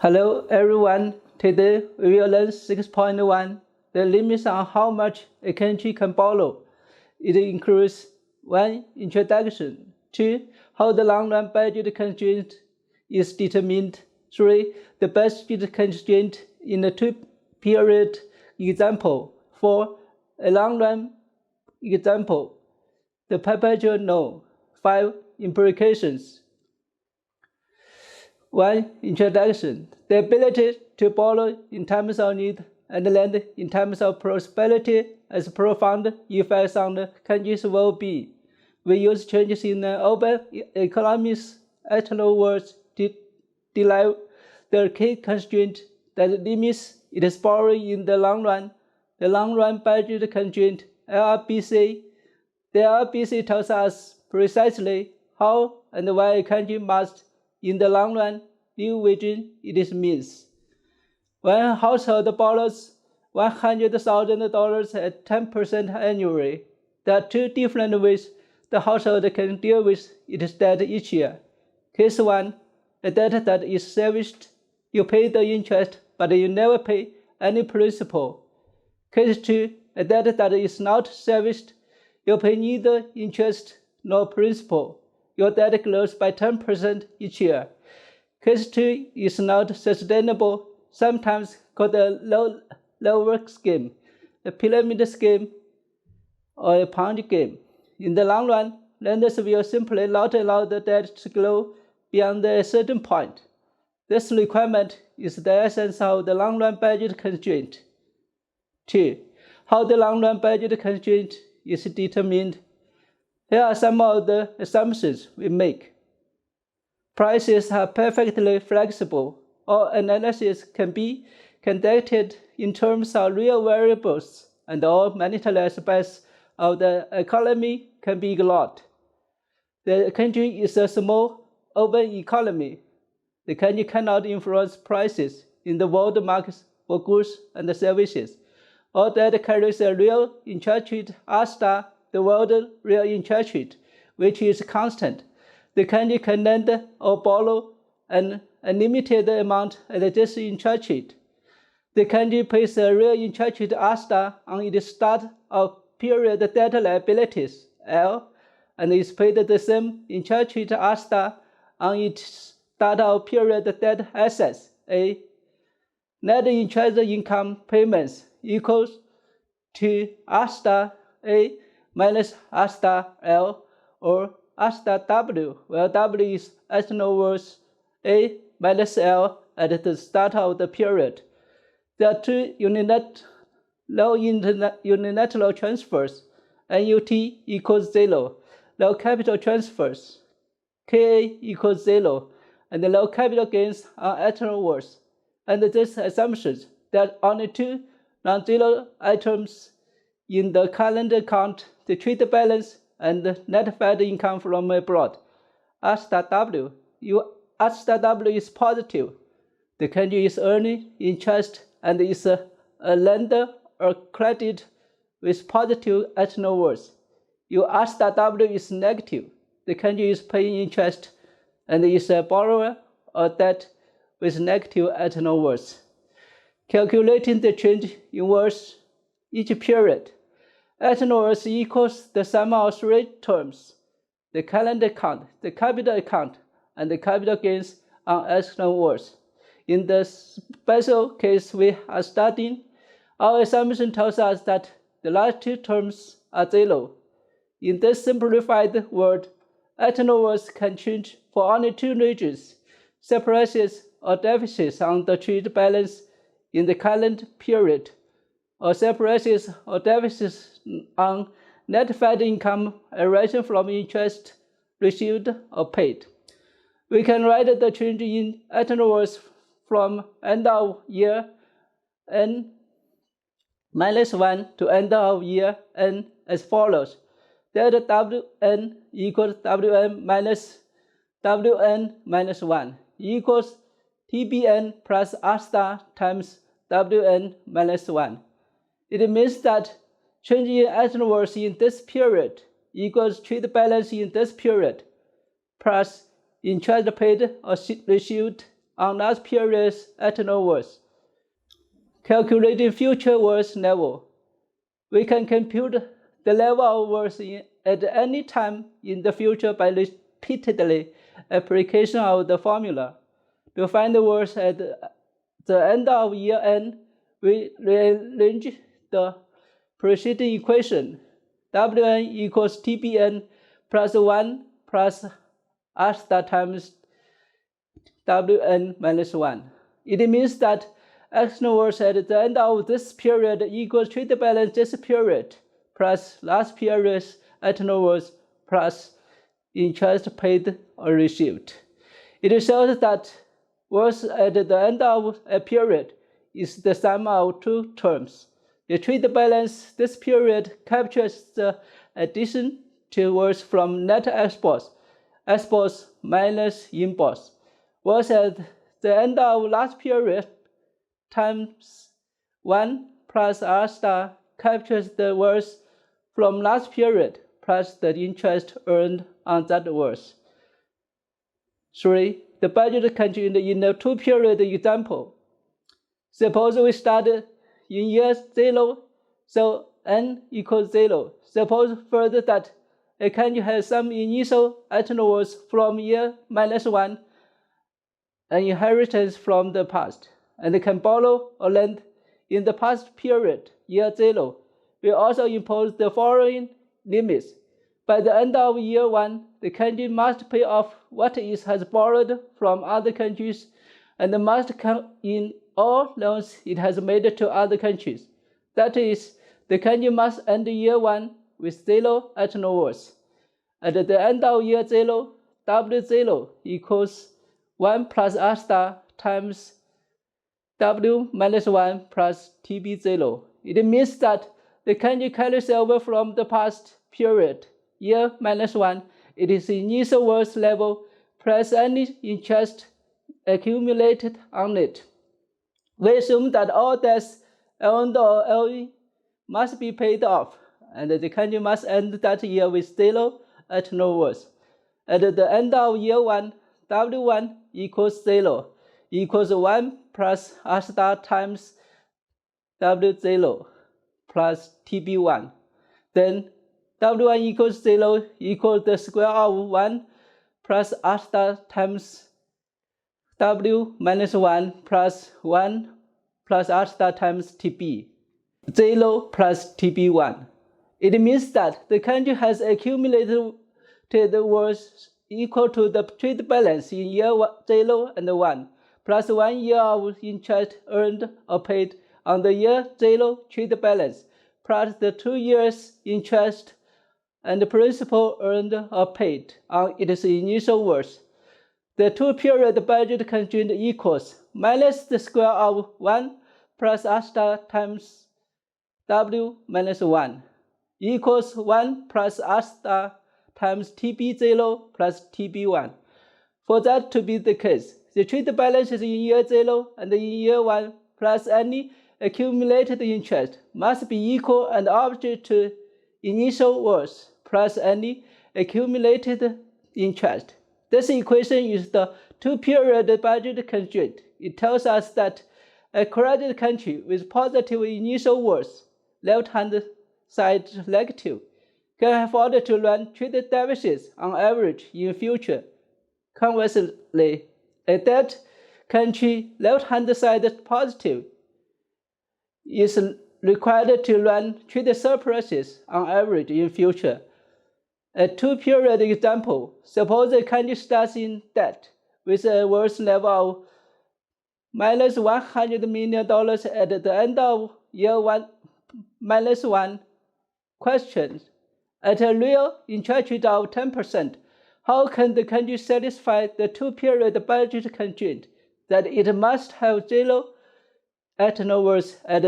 Hello everyone, today we will learn 6.1, the limits on how much a country can borrow. It includes 1. Introduction, 2. How the long-run budget constraint is determined, 3. The budget constraint in a two-period example, 4. A long-run example, the perpetual note, 5. Implications. 1. Introduction. The ability to borrow in times of need and lend in times of prosperity has profound effects on the country's well-being. We use changes in the urban economy's external words to derive the key constraint that limits its borrowing in the long run. The long-run budget constraint, LRBC. The LRBC tells us precisely how and why a country must in the long run live within its means. When a household borrows $100,000 at 10% annually, there are two different ways the household can deal with its debt each year. Case 1, a debt that is serviced. You pay the interest, but you never pay any principal. Case 2, a debt that is not serviced. You pay neither interest nor principal. Your debt grows by 10% each year. Case 2 is not sustainable, sometimes called a lower scheme, a pyramid scheme, or a Ponzi scheme. In the long run, lenders will simply not allow the debt to grow beyond a certain point. This requirement is the essence of the long-run budget constraint. 2. How the long-run budget constraint is determined. Here are some of the assumptions we make. Prices are perfectly flexible. All analysis can be conducted in terms of real variables, and all monetary aspects of the economy can be ignored. The country is a small, urban economy. The country cannot influence prices in the world markets for goods and services. All that carries a real interest rate R*, the world real interest rate, which is constant. The country can lend or borrow an unlimited amount at this interest rate. The country pays a real interest rate R* on its start of period debt liabilities, L, and is paid the same interest rate R* on its start of period debt assets, A. Net interest income payments equals to R* A minus R* L, or R* W, where W is external words A minus L at the start of the period. There are two unilateral transfers, NUT equals 0, low capital transfers, KA equals 0, and the low capital gains are external words. Under this assumption, there are only two non-zero items in the current account, the trade balance and the net fed income from abroad. R*W. R*W is positive. The country is earning interest and is a lender or credit with positive external words. R*W is negative. The country is paying interest and is a borrower or debt with negative external words. Calculating the change in words each period. External words equals the sum of three terms: the current account, the capital account, and the capital gains on external words. In the special case we are studying, our assumption tells us that the last two terms are 0. In this simplified world, external words can change for only two reasons: surpluses or deficits on the trade balance in the current period, or surpluses or deficits on net fed income arising from interest received or paid. We can write the change in external words from end of year n minus 1 to end of year n as follows. That Wn equals Wn minus 1 equals Tbn plus R* times Wn minus 1. It means that change in external words in this period equals trade balance in this period plus interest paid or received on last period's ethanol worth. Calculating future worth level, we can compute the level of worth at any time in the future by repeatedly application of the formula. To find the worth at the end of year n, we rearrange the preceding equation. Wn equals Tbn plus 1 plus R star times Wn minus 1. It means that ethanol worth at the end of this period equals trade balance this period plus last period's ethanol worth plus interest paid or received. It shows that worth at the end of a period is the sum of two terms. The trade balance this period captures the addition to worth from net exports minus imports. Worth at the end of last period times 1 plus R star captures the worth from last period plus the interest earned on that worth. 3. The budget constraint in the two-period example. Suppose we start in year 0, so n equals 0. Suppose further that a country has some initial ethanol worth from year -1, an inheritance from the past, and can borrow or lend in the past period, year 0. We also impose the following limits. By the end of year 1, the country must pay off what it has borrowed from other countries and must count in all loans it has made to other countries. That is, the country must end year 1 with 0 ethanol worth. At the end of year 0, W0 equals 1 plus R star times W minus 1 plus TB0. It means that the country carries over from the past period, year -1, its initial worth level plus any interest accumulated on it. We assume that all debts owned or owing must be paid off, and the country must end that year with 0 ethanol worth. At the end of year 1, W1 equals 0, equals 1 plus R star times W0 plus TB1. Then W1 equals 0 equals the square of 1 plus R star times W minus 1 plus 1 plus R star times TB. 0 plus TB1. It means that the country has accumulated worth equal to the trade balance in year 0 and 1, plus 1 year of interest earned or paid on the year 0 trade balance, plus the 2 years interest and principal earned or paid on its initial worth. The two-period budget constraint equals minus the square of 1 plus R star times W minus 1 equals 1 plus R star times TB0 plus TB1. For that to be the case, the trade balances in year 0 and in year 1 plus any accumulated interest must be equal and opposite to initial worth plus any accumulated interest. This equation is the two-period budget constraint. It tells us that a credit country with positive initial worth, left-hand side negative, can afford to run trade deficits on average in future. Conversely, a debt country, left-hand side positive, is required to run trade surpluses on average in future. A two-period example, suppose a country starts in debt with a worth level of minus $100 million at the end of year 1 minus 1. Question: at a real interest rate of 10%, how can the country satisfy the two-period budget constraint that it must have 0 ethanol worth at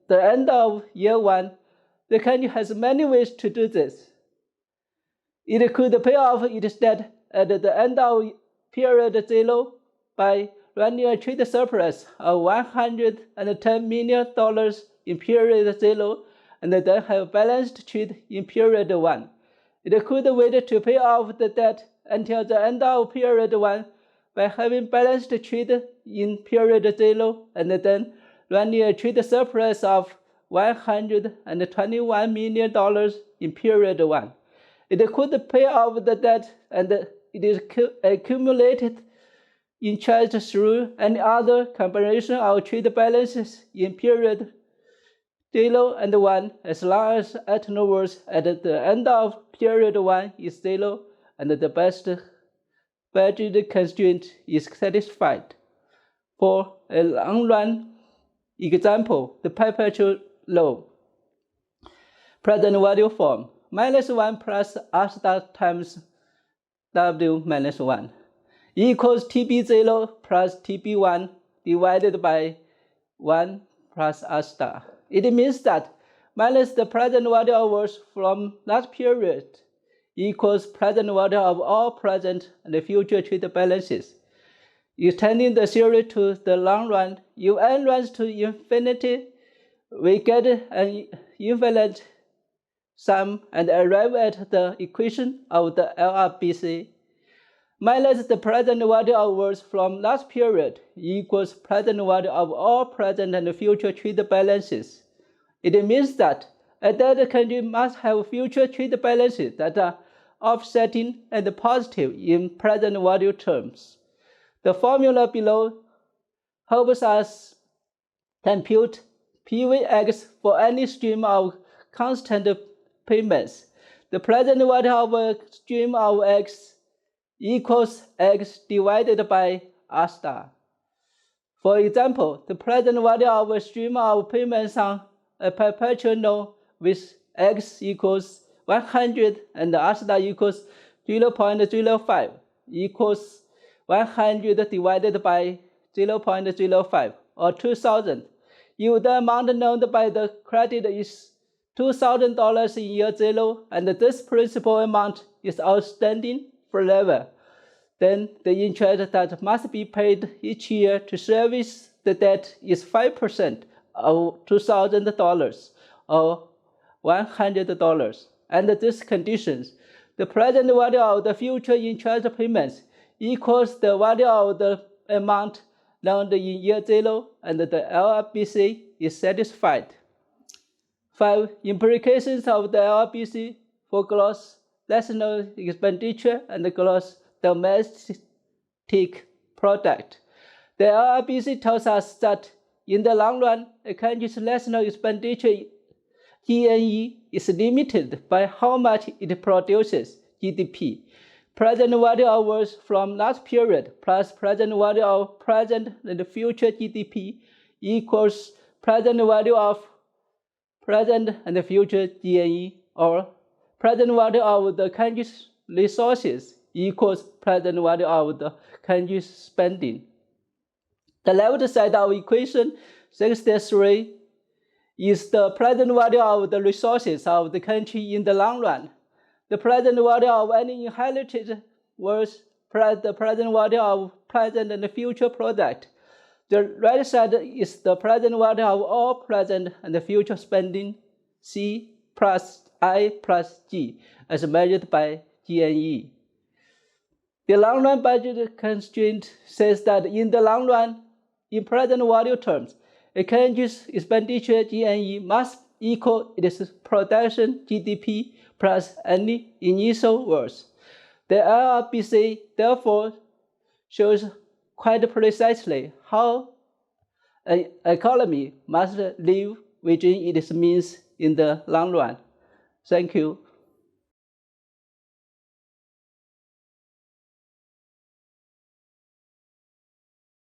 the end of year 1? The country has many ways to do this. It could pay off its debt at the end of period 0 by running a trade surplus of $110 million in period 0 and then have balanced trade in period 1. It could wait to pay off the debt until the end of period 1 by having balanced trade in period 0 and then running a trade surplus of $121 million in period 1. It could pay off the debt and it is accumulated interest through any other combination of trade balances in period 0 and 1 as long as turnovers at the end of period 1 is 0 and the best budget constraint is satisfied. For a long-run example, the perpetual loan. Present value form -1 plus R star times W minus 1 equals TB0 plus TB1 divided by 1 plus R star. It means that minus the present value of words from last period equals present value of all present and future trade balances. Extending the theory to the long run, if n runs to infinity, we get an infinite sum and arrive at the equation of the LRBC. Minus the present value of words from last period equals present value of all present and future trade balances. It means that a debt country must have future trade balances that are offsetting and positive in present value terms. The formula below helps us compute PVX for any stream of constant payments. The present value of a stream of X equals X divided by R star. For example, the present value of a stream of payments on a perpetual loan with X equals 100 and R star equals 0.05 equals 100 divided by 0.05 or 2,000. If the amount loaned by the credit is $2,000 in year 0 and this principal amount is outstanding forever, then the interest that must be paid each year to service the debt is 5% of $2,000 or $100. Under these conditions, the present value of the future interest payments equals the value of the amount loaned in year 0 and the LRBC is satisfied. 5. Implications of the LRBC for gross national expenditure and gross domestic product. The LRBC tells us that in the long run, a country's national expenditure GNE is limited by how much it produces, GDP. Present value of words from last period plus present value of present and future GDP equals present value of present and future GNE, or present value of the country's resources equals present value of the country's spending. The left side of equation 63 is the present value of the resources of the country in the long run. The present value of any inherited was the present value of present and future product. The right side is the present value of all present and future spending, C plus I plus G, as measured by GNE. The long-run budget constraint says that in the long run, in present value terms, a country's expenditure GNE must equal its production GDP plus any initial words. The LRBC therefore shows quite precisely how an economy must live within its means in the long run. Thank you.